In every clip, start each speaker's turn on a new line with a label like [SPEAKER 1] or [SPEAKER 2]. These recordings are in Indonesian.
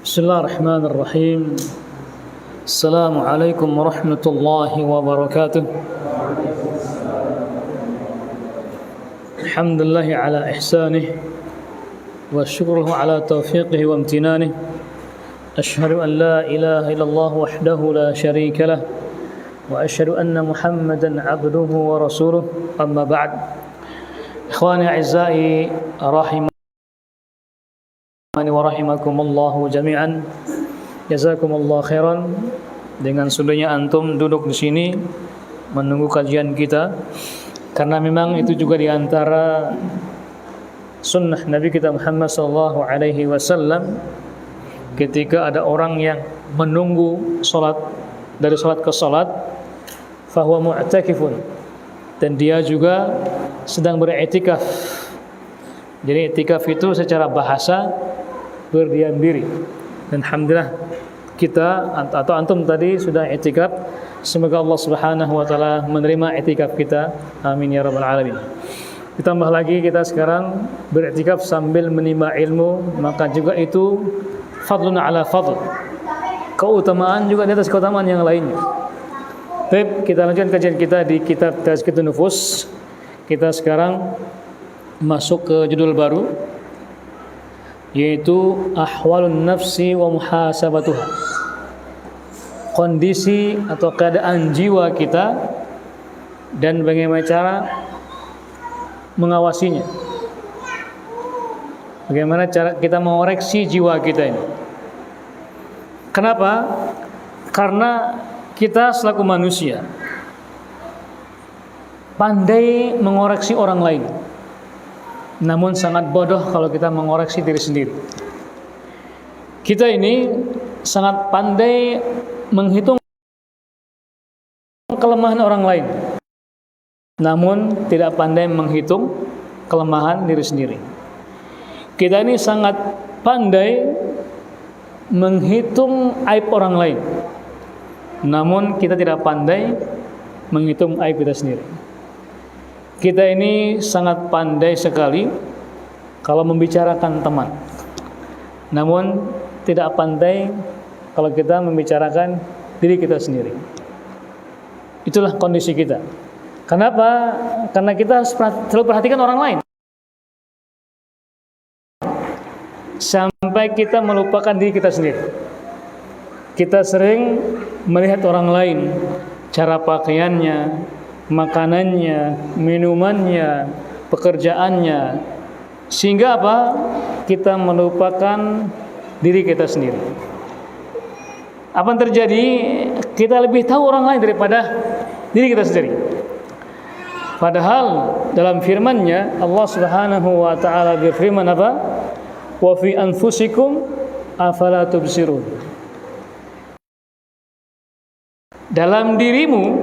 [SPEAKER 1] Bismillahirrahmanirrahim. Assalamualaikum warahmatullahi wabarakatuh. Alhamdulillah ala ihsanih wa syukruhu ala taufiqihi wa amtinanih. Ashhadu an la ilaha illallah wahdahu la syarika lah wa ashhadu anna Muhammadan abduhu wa rasuluh. Amma ba'd. Ikhwani a'izai rahimani wa rahimakumullahu jami'an. Jazakumullahu khairan. Dengan sudahnya antum duduk di sini menunggu kajian kita, karena memang itu juga di antara sunnah Nabi kita Muhammad sallallahu alaihi wasallam. Ketika ada orang yang menunggu salat, dari salat ke salat, fahuwa mu'takifun, dan dia juga sedang beriktikaf. Jadi iktikaf itu secara bahasa berdiam diri. Dan alhamdulillah kita atau antum tadi sudah iktikaf. Semoga Allah Subhanahu wa taala menerima iktikaf kita. Amin ya rabbal alamin. Ditambah lagi kita sekarang beriktikaf sambil menimba ilmu, maka juga itu fadlun ala fadl. Keutamaan juga di atas keutamaan yang lainnya. Baik, kita lanjutkan kajian kita di kitab Tazkiyatun Nufus. Kita sekarang masuk ke judul baru, yaitu ahwalun nafsi wa muhasabatuha. Kondisi atau keadaan jiwa kita dan bagaimana cara mengawasinya. Bagaimana cara kita mengoreksi jiwa kita ini. Kenapa? Karena kita selaku manusia pandai mengoreksi orang lain, namun sangat bodoh kalau kita mengoreksi diri sendiri. Kita ini sangat pandai menghitung kelemahan orang lain, namun tidak pandai menghitung kelemahan diri sendiri. Kita ini sangat pandai menghitung aib orang lain, namun kita tidak pandai menghitung aib kita sendiri. Kita ini sangat pandai sekali kalau membicarakan teman, namun tidak pandai kalau kita membicarakan diri kita sendiri. Itulah kondisi kita. Kenapa? Karena kita selalu perhatikan orang lain, sampai kita melupakan diri kita sendiri. Kita sering melihat orang lain, cara pakaiannya, makanannya, minumannya, pekerjaannya, sehingga apa? Kita melupakan diri kita sendiri. Apa yang terjadi? Kita lebih tahu orang lain daripada diri kita sendiri. Padahal dalam firman-Nya Allah Subhanahu wa taala berfirman apa? Wa fi anfusikum afala tubsirun. Dalam dirimu,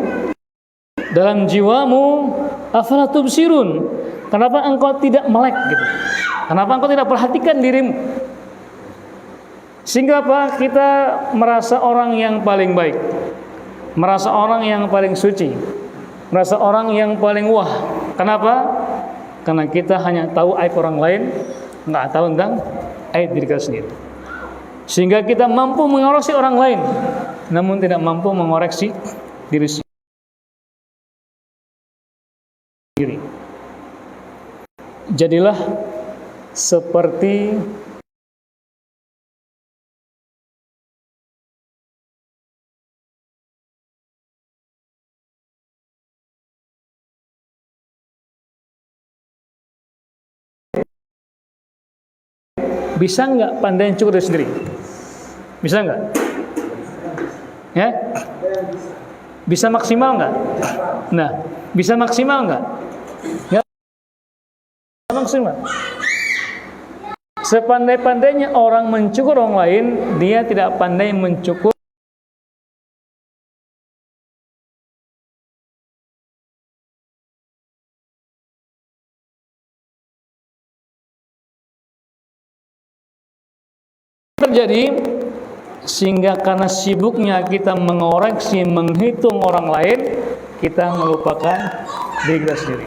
[SPEAKER 1] dalam jiwamu, afala tubsirun. Kenapa engkau tidak melek gitu? Kenapa engkau tidak perhatikan dirimu? Sehingga apa? Kita merasa orang yang paling baik, merasa orang yang paling suci, merasa orang yang paling wah. Kenapa? Karena kita hanya tahu aib orang lain, nggak tahu tentang aib diri kita sendiri. Sehingga kita mampu mengoreksi orang lain, namun tidak mampu mengoreksi diri sendiri. Jadilah seperti bisa nggak pandai cukur diri sendiri? Bisa nggak? Ya? Bisa maksimal nggak? Nah, bisa maksimal nggak? Nggak maksimal. Sepandai-pandainya orang mencukur orang lain, dia tidak pandai mencukur terjadi. Sehingga karena sibuknya kita mengoreksi, menghitung orang lain, kita melupakan diri kita sendiri.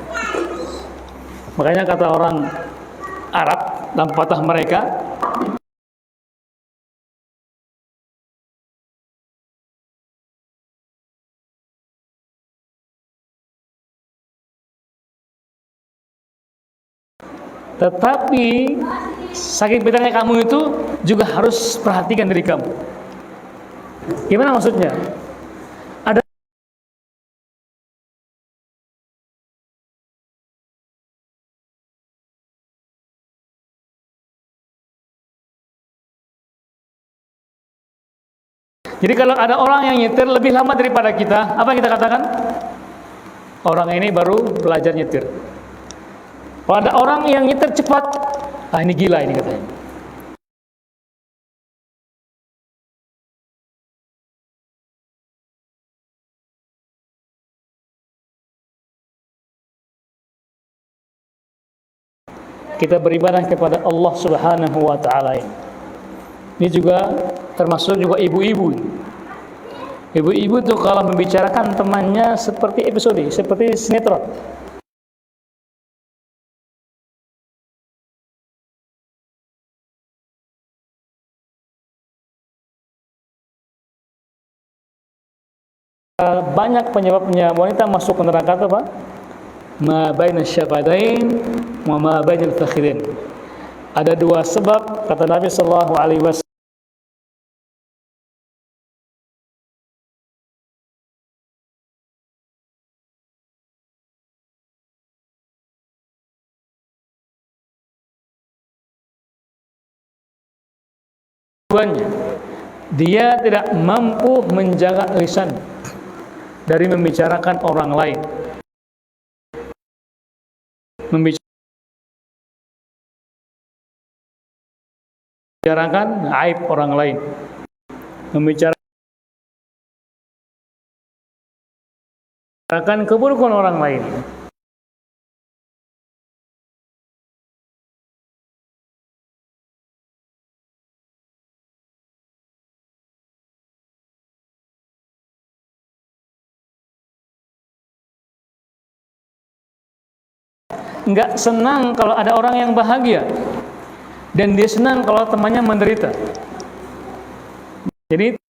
[SPEAKER 1] Makanya kata orang Arab dalam patah mereka, Tetapi saking pintarnya kamu itu juga harus perhatikan diri kamu. Gimana maksudnya? Ada Jadi kalau ada orang yang nyetir lebih lama daripada kita, apa yang kita katakan? Orang ini baru belajar nyetir. Kalau ada orang yang nyetir cepat, ini gila ini katanya. Kita beribadah kepada Allah Subhanahu wa taala. Ini juga termasuk juga ibu-ibu. Ibu-ibu tuh kalau membicarakan temannya seperti episode, seperti sinetron. Banyak penyebabnya wanita masuk ke neraka itu apa? Ma baina syafadain wa ma bainal fakhirin. Ada dua sebab kata Nabi sallallahu alaihi wasallam. Dia tidak mampu menjaga lisan dari membicarakan orang lain, membicarakan aib orang lain, membicarakan keburukan orang lain. Enggak senang kalau ada orang yang bahagia, dan dia senang kalau temannya menderita. Jadi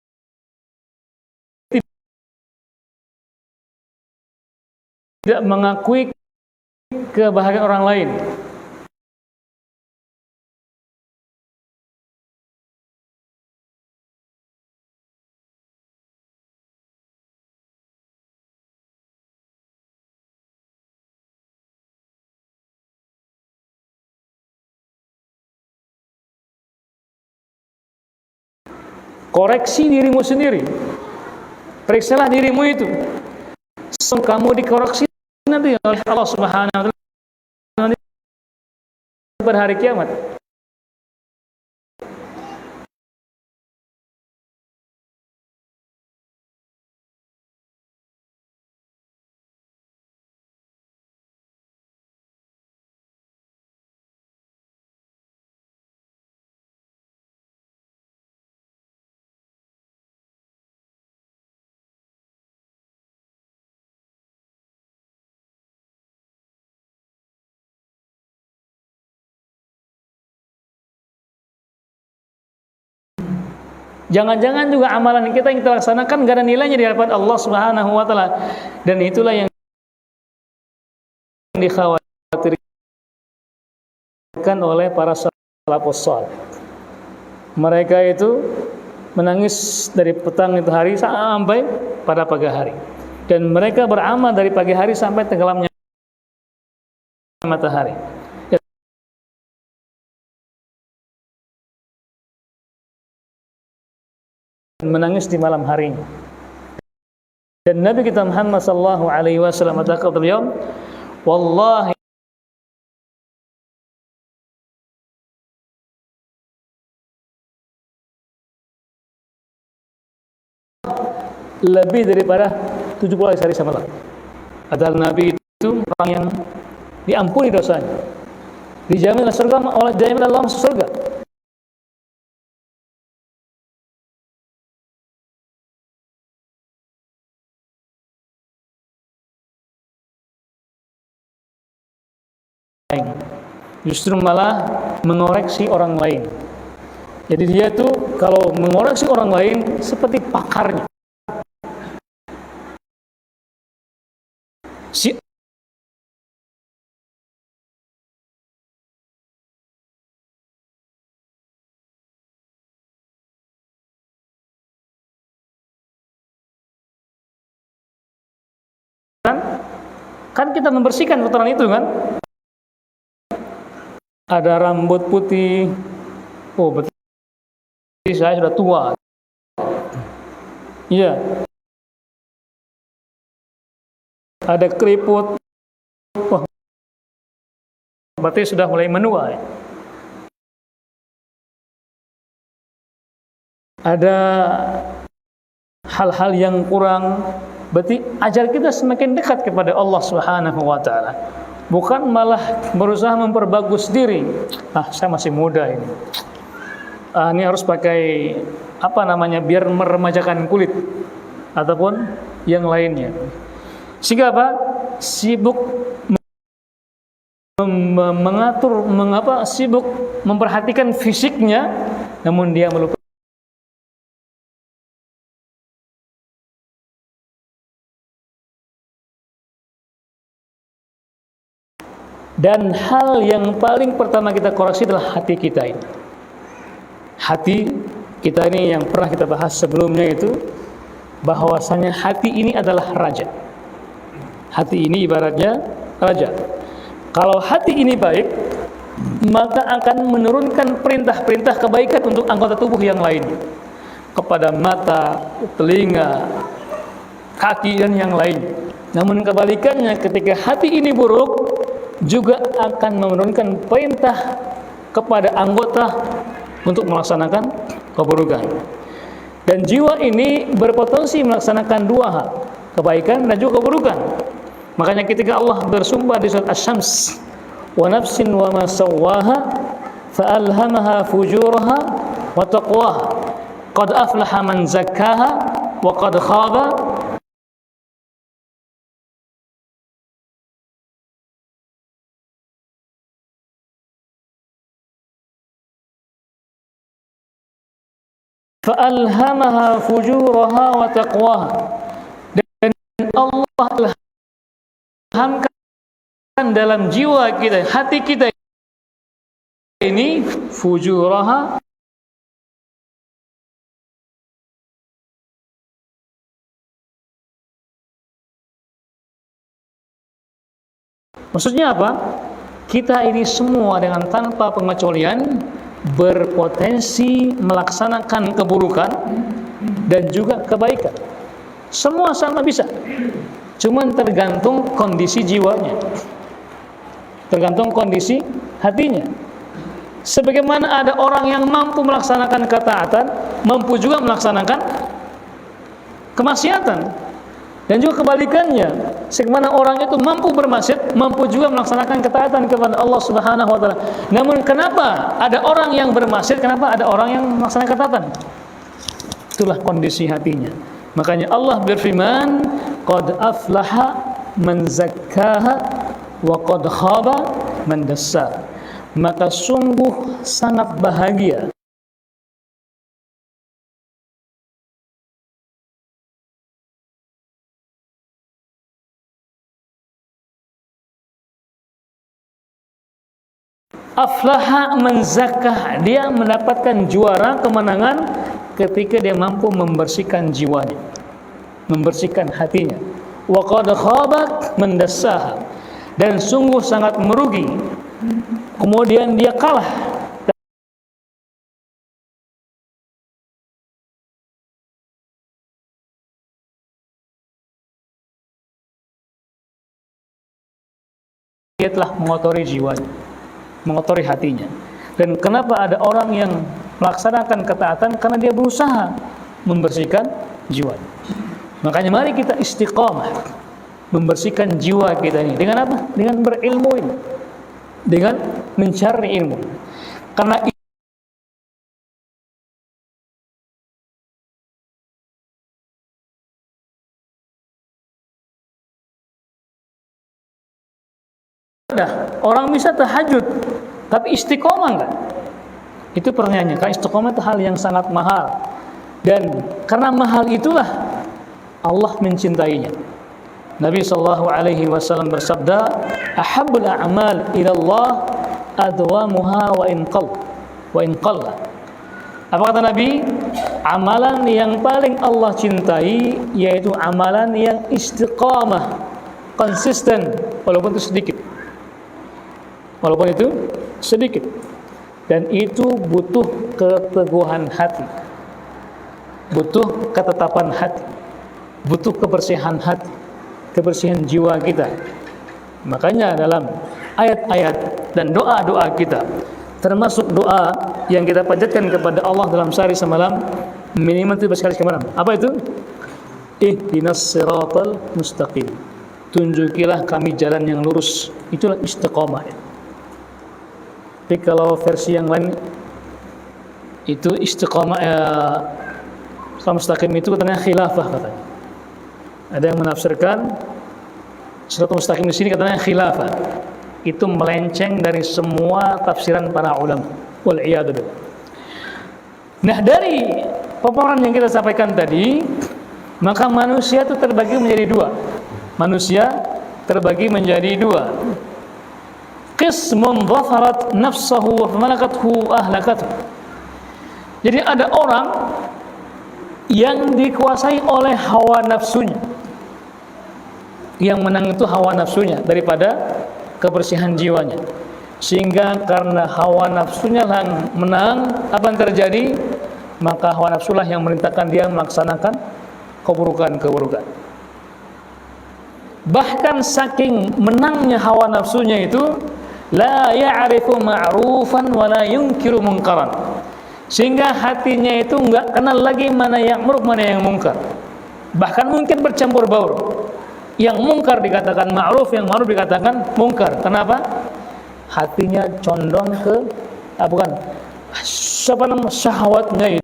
[SPEAKER 1] tidak mengakui kebahagiaan orang lain. Koreksi dirimu sendiri. Periksalah dirimu itu. Kamu dikoreksi nanti oleh Allah Subhanahu wa taala pada hari kiamat. Jangan-jangan juga amalan kita yang kita laksanakan gak ada nilainya di hadapan Allah Subhanahu wa taala. Dan itulah yang dikhawatirkan oleh para salafus saleh. Mereka itu menangis dari petang itu hari sampai pada pagi hari. Dan mereka beramal dari pagi hari sampai tenggelamnya matahari. Menangis di malam harinya. Dan Nabi kita Muhammad sallallahu alaihi wasallam kata beliau, wallahi lebih daripada 70 hari semalam. Adalah Nabi itu orang yang diampuni dosanya, dijamin surga oleh Allah masuk surga. Justru malah mengoreksi orang lain. Jadi dia tuh kalau mengoreksi orang lain seperti pakarnya. Si Kan kita membersihkan kotoran itu kan. Ada rambut putih, oh berarti saya sudah tua. Iya. Ada keriput, wah berarti sudah mulai menua. Ada hal-hal yang kurang, berarti ajar kita semakin dekat kepada Allah Subhanahu wa taala. Bukan malah berusaha memperbagus diri. Saya masih muda ini. Ini harus pakai apa namanya biar meremajakan kulit ataupun yang lainnya. Sehingga apa? Sibuk mengatur, sibuk memperhatikan fisiknya, namun dia melupakan dan hal yang paling pertama kita koreksi adalah hati kita ini. Hati kita ini yang pernah kita bahas sebelumnya itu, bahwasanya hati ini adalah raja. Hati ini ibaratnya raja. Kalau hati ini baik, maka akan menurunkan perintah-perintah kebaikan untuk anggota tubuh yang lainnya, kepada mata, telinga, kaki dan yang lain. Namun kebalikannya, ketika hati ini buruk, juga akan menurunkan perintah kepada anggota untuk melaksanakan keburukan. Dan jiwa ini berpotensi melaksanakan dua hal, kebaikan dan juga keburukan. Makanya ketika Allah bersumpah di surat Asy-Syams, wa nafsin wa ma sawwaha fa alhamaha fujuraha wa taqwaha qad aflaha man zakkaha wa qad khaba فَأَلْهَمَهَا فُجُورَهَا وَتَقْوَاهَا. Dan Allah ilhamkan dalam jiwa kita, hati kita ini, fujuraha, maksudnya apa? Kita ini semua dengan tanpa pengecualian berpotensi melaksanakan keburukan dan juga kebaikan. Semua sama bisa, cuman tergantung kondisi jiwanya, tergantung kondisi hatinya. Sebagaimana ada orang yang mampu melaksanakan ketaatan, mampu juga melaksanakan kemaksiatan. Dan juga kebalikannya, sebagaimana orang itu mampu bermaksiat, mampu juga melaksanakan ketaatan kepada Allah Subhanahu wa taala. Namun kenapa ada orang yang bermaksiat, kenapa ada orang yang melaksanakan ketaatan? Itulah kondisi hatinya. Makanya Allah berfirman, qad aflaha man zakkaha wa qad khaba man dassaha. Maka sungguh sangat bahagia aflaha man zakkah, dia mendapatkan juara kemenangan ketika dia mampu membersihkan jiwanya, membersihkan hatinya. Wa qad khaba man dassaha, dan sungguh sangat merugi kemudian dia kalah dia telah mengotori jiwanya, mengotori hatinya. Dan kenapa ada orang yang melaksanakan ketaatan? Karena dia berusaha membersihkan jiwa. Makanya mari kita istiqamah membersihkan jiwa kita ini dengan apa? Dengan berilmu ini, dengan mencari ilmu. Karena orang bisa tahajud tapi istiqomah enggak? Itu pertanyaannya. Karena istiqomah itu hal yang sangat mahal, dan karena mahal itulah Allah mencintainya. Nabi SAW bersabda, ahabbul a'mal ila Allah adwamuha wa in qalla. Apa kata Nabi? Amalan yang paling Allah cintai yaitu amalan yang istiqamah, konsisten walaupun itu sedikit. Walaupun itu sedikit. Dan itu butuh keteguhan hati. Butuh ketetapan hati. Butuh kebersihan hati, kebersihan jiwa kita. Makanya dalam ayat-ayat dan doa-doa kita, termasuk doa yang kita panjatkan kepada Allah dalam sehari semalam, minimal 13 kali semalam. Apa itu? Ihdinas siratal mustaqim. Tunjukilah kami jalan yang lurus. Itulah istiqomah. Tapi kalau versi yang lain itu istiqomah mustaqim itu katanya khilafah katanya. Ada yang menafsirkan siratal mustaqim di sini katanya khilafah. Itu melenceng dari semua tafsiran para ulama. Wal iyadu billah. Nah, dari paparan yang kita sampaikan tadi, maka manusia itu terbagi menjadi dua. Manusia terbagi menjadi dua. Qismun dhafarat nafsahu wa malakathu ahlakathu. Jadi ada orang yang dikuasai oleh hawa nafsunya. Yang menang itu hawa nafsunya daripada kebersihan jiwanya. Sehingga karena hawa nafsunya yang menang, apa yang terjadi? Maka hawa nafsulah yang merintahkan dia melaksanakan keburukan-keburukan. Bahkan saking menangnya hawa nafsunya itu, la ya'rifu ma'rufan wa la yunkiru munkaran. Sehingga hatinya itu enggak kenal lagi mana yang ma'ruf, mana yang mungkar. Bahkan mungkin bercampur baur. Yang mungkar dikatakan ma'ruf, yang ma'ruf dikatakan mungkar. Kenapa? Hatinya condong ke bukan syahwatnya itu.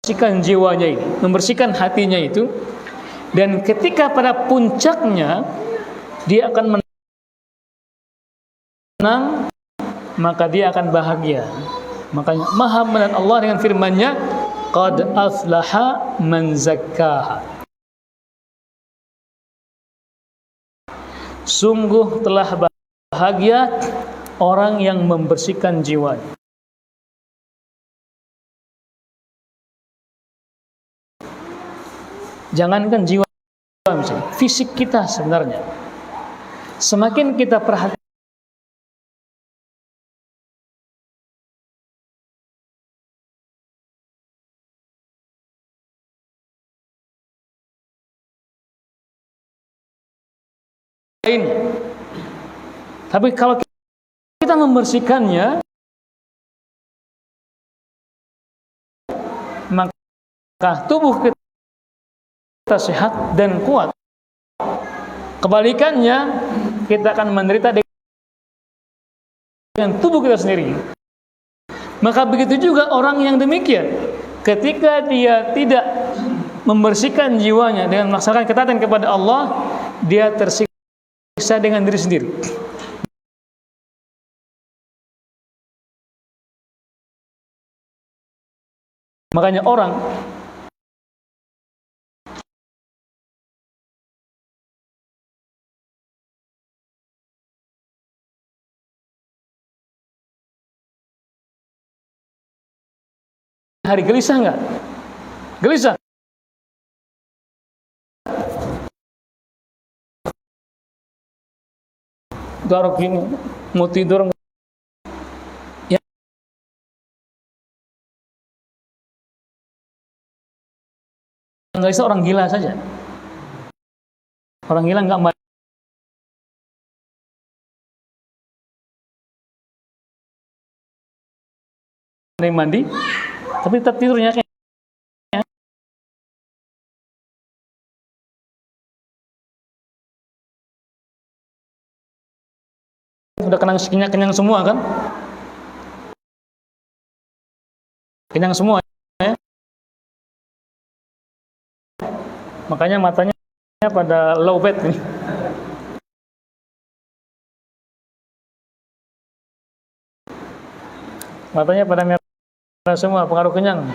[SPEAKER 1] Membersihkan jiwanya ini, membersihkan hatinya itu, dan ketika pada puncaknya dia akan menang, maka dia akan bahagia. Makanya Maha Menang Allah dengan firman-Nya, qad aflaha man zakkaha. Sungguh telah bahagia orang yang membersihkan jiwanya. Jangankan jiwa, fisik kita sebenarnya. Semakin kita perhatikan lainnya. Tapi kalau kita membersihkannya, maka tubuh kita sehat dan kuat. Kebalikannya, kita akan menderita dengan tubuh kita sendiri. Maka begitu juga orang yang demikian, ketika dia tidak membersihkan jiwanya dengan melaksanakan ketaatan kepada Allah, dia tersiksa dengan diri sendiri. Makanya orang hari gelisah nggak? Gelisah. Garuk gini, mau tidur ya, nggak bisa, orang gila saja. Orang gila nggak mandi, tapi tetap tidurnya kayak udah kenyang semua kan? Kenyang semua ya. Makanya matanya pada low bed nih. Matanya pada merah semua, pengaruh kenyang.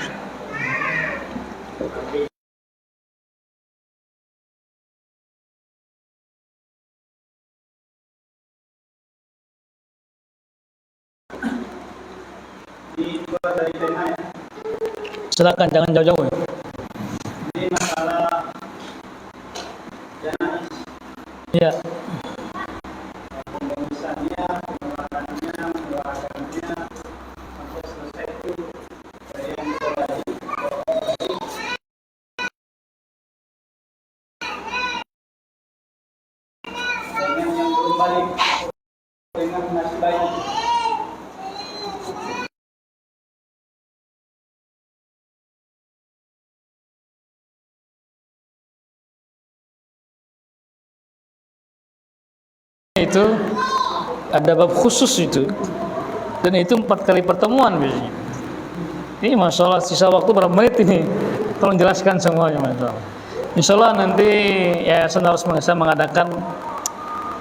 [SPEAKER 1] Silakan, jangan jauh-jauh ya.
[SPEAKER 2] Ini masalah janais.
[SPEAKER 1] Iya.
[SPEAKER 2] Pembemisannya, pengolahannya, mendoakannya sampai selesai itu dari yang tadi. Dengan yang belum balik dengan masih baik.
[SPEAKER 1] Itu ada bab khusus itu, dan itu 4 kali pertemuan biasanya. Ini masalah sisa waktu berapa menit ini, tolong jelaskan semuanya masalah. Insya Allah nanti yayasan harus mengadakan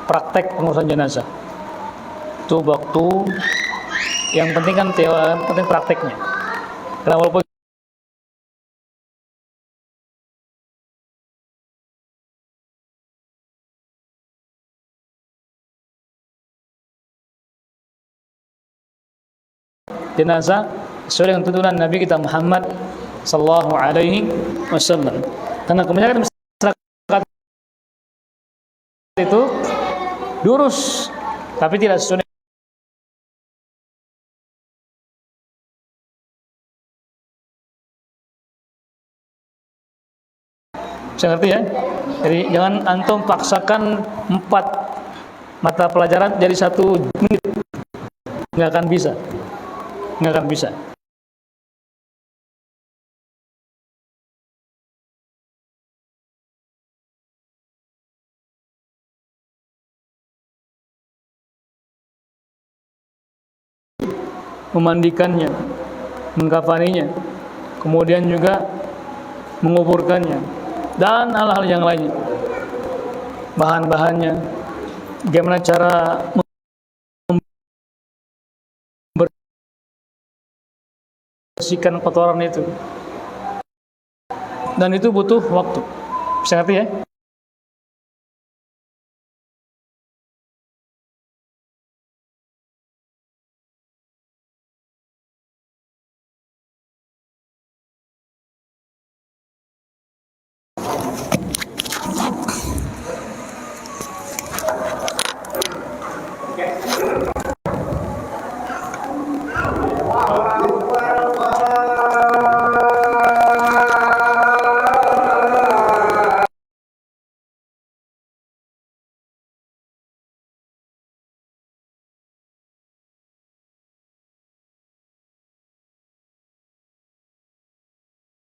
[SPEAKER 1] praktek pengurusan jenazah. Itu waktu yang penting kan penting prakteknya. Karena walaupun jenazah sesuai dengan tuntunan Nabi kita Muhammad sallallahu alaihi wasallam. Karena kebanyakan masyarakat itu lurus tapi tidak sesuai. Saya ngerti ya. Jadi jangan antum paksakan 4 mata pelajaran jadi 1 menit. Nggak akan bisa. Nggak akan bisa. Memandikannya, mengkafaninya, kemudian juga menguburkannya, dan hal-hal yang lainnya. Bahan-bahannya, bagaimana cara membersihkan kotoran itu. Dan itu butuh waktu. Bisa ngerti ya?